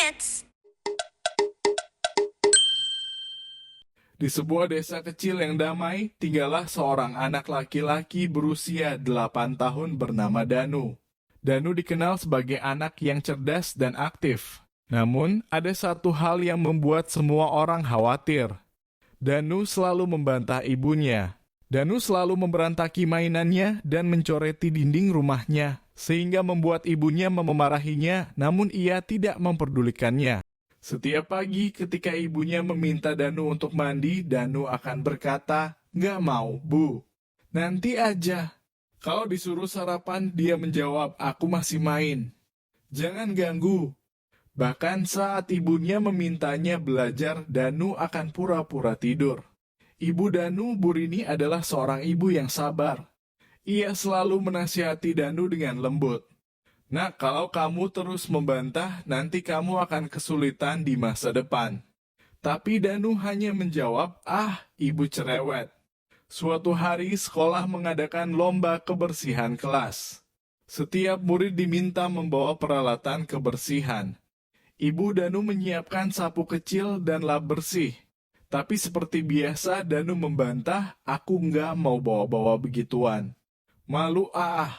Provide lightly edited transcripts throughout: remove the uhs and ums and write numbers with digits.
minutes. Di sebuah desa kecil yang damai, tinggallah seorang anak laki-laki berusia 8 tahun bernama Danu. Danu dikenal sebagai anak yang cerdas dan aktif. Namun, ada satu hal yang membuat semua orang khawatir. Danu selalu membantah ibunya. Danu selalu memberantaki mainannya dan mencoreti dinding rumahnya, sehingga membuat ibunya memarahinya, namun ia tidak memperdulikannya. Setiap pagi ketika ibunya meminta Danu untuk mandi, Danu akan berkata, "Nggak mau, Bu. Nanti aja." Kalau disuruh sarapan, dia menjawab, "Aku masih main. Jangan ganggu." Bahkan saat ibunya memintanya belajar, Danu akan pura-pura tidur. Ibu Danu, Bu Rini, adalah seorang ibu yang sabar. Ia selalu menasihati Danu dengan lembut. "Nak, kalau kamu terus membantah, nanti kamu akan kesulitan di masa depan." Tapi Danu hanya menjawab, "Ah, ibu cerewet." Suatu hari sekolah mengadakan lomba kebersihan kelas. Setiap murid diminta membawa peralatan kebersihan. Ibu Danu menyiapkan sapu kecil dan lap bersih. Tapi seperti biasa Danu membantah, "Aku nggak mau bawa-bawa begituan. Malu ah."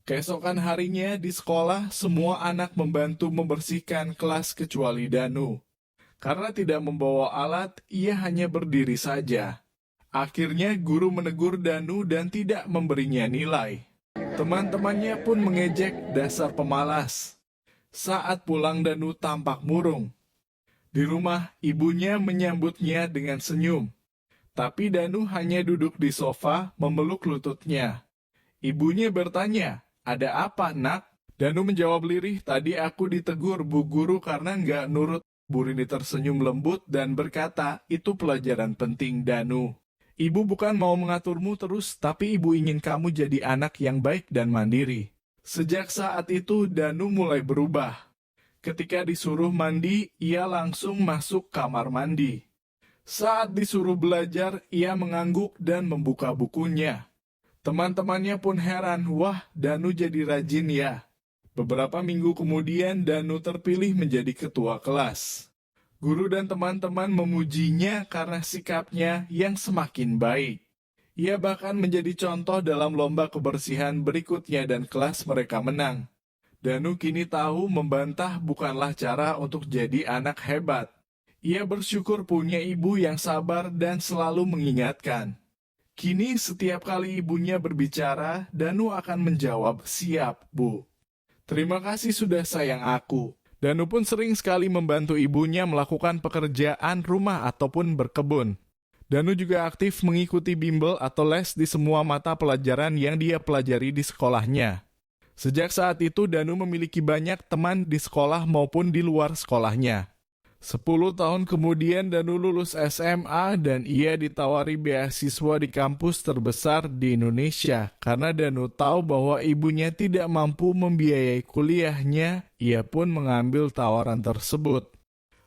Keesokan harinya di sekolah, semua anak membantu membersihkan kelas kecuali Danu. Karena tidak membawa alat, ia hanya berdiri saja. Akhirnya guru menegur Danu dan tidak memberinya nilai. Teman-temannya pun mengejek, "Dasar pemalas." Saat pulang Danu tampak murung. Di rumah, ibunya menyambutnya dengan senyum. Tapi Danu hanya duduk di sofa memeluk lututnya. Ibunya bertanya, "Ada apa, Nak?" Danu menjawab lirih, "Tadi aku ditegur Bu Guru karena nggak nurut." Bu Rini tersenyum lembut dan berkata, "Itu pelajaran penting, Danu. Ibu bukan mau mengaturmu terus, tapi ibu ingin kamu jadi anak yang baik dan mandiri." Sejak saat itu, Danu mulai berubah. Ketika disuruh mandi, ia langsung masuk kamar mandi. Saat disuruh belajar, ia mengangguk dan membuka bukunya. Teman-temannya pun heran, "Wah, Danu jadi rajin ya." Beberapa minggu kemudian, Danu terpilih menjadi ketua kelas. Guru dan teman-teman memujinya karena sikapnya yang semakin baik. Ia bahkan menjadi contoh dalam lomba kebersihan berikutnya dan kelas mereka menang. Danu kini tahu membantah bukanlah cara untuk jadi anak hebat. Ia bersyukur punya ibu yang sabar dan selalu mengingatkan. Kini setiap kali ibunya berbicara, Danu akan menjawab, "Siap, Bu. Terima kasih sudah sayang aku." Danu pun sering sekali membantu ibunya melakukan pekerjaan rumah ataupun berkebun. Danu juga aktif mengikuti bimbel atau les di semua mata pelajaran yang dia pelajari di sekolahnya. Sejak saat itu, Danu memiliki banyak teman di sekolah maupun di luar sekolahnya. 10 tahun kemudian Danu lulus SMA dan ia ditawari beasiswa di kampus terbesar di Indonesia. Karena Danu tahu bahwa ibunya tidak mampu membiayai kuliahnya, ia pun mengambil tawaran tersebut.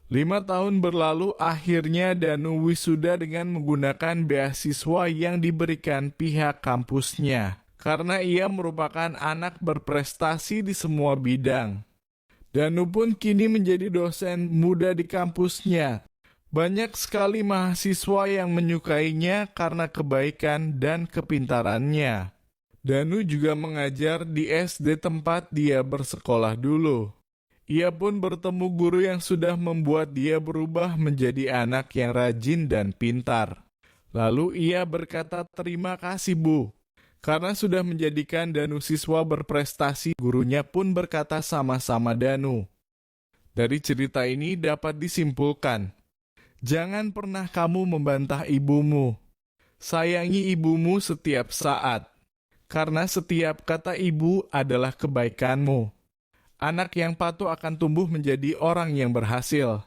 5 tahun berlalu, akhirnya Danu wisuda dengan menggunakan beasiswa yang diberikan pihak kampusnya. Karena ia merupakan anak berprestasi di semua bidang. Danu pun kini menjadi dosen muda di kampusnya. Banyak sekali mahasiswa yang menyukainya karena kebaikan dan kepintarannya. Danu juga mengajar di SD tempat dia bersekolah dulu. Ia pun bertemu guru yang sudah membuat dia berubah menjadi anak yang rajin dan pintar. Lalu ia berkata, "Terima kasih, Bu." Karena sudah menjadikan Danu siswa berprestasi, gurunya pun berkata sama-sama Danu. Dari cerita ini dapat disimpulkan, jangan pernah kamu membantah ibumu. Sayangi ibumu setiap saat, karena setiap kata ibu adalah kebaikanmu. Anak yang patuh akan tumbuh menjadi orang yang berhasil.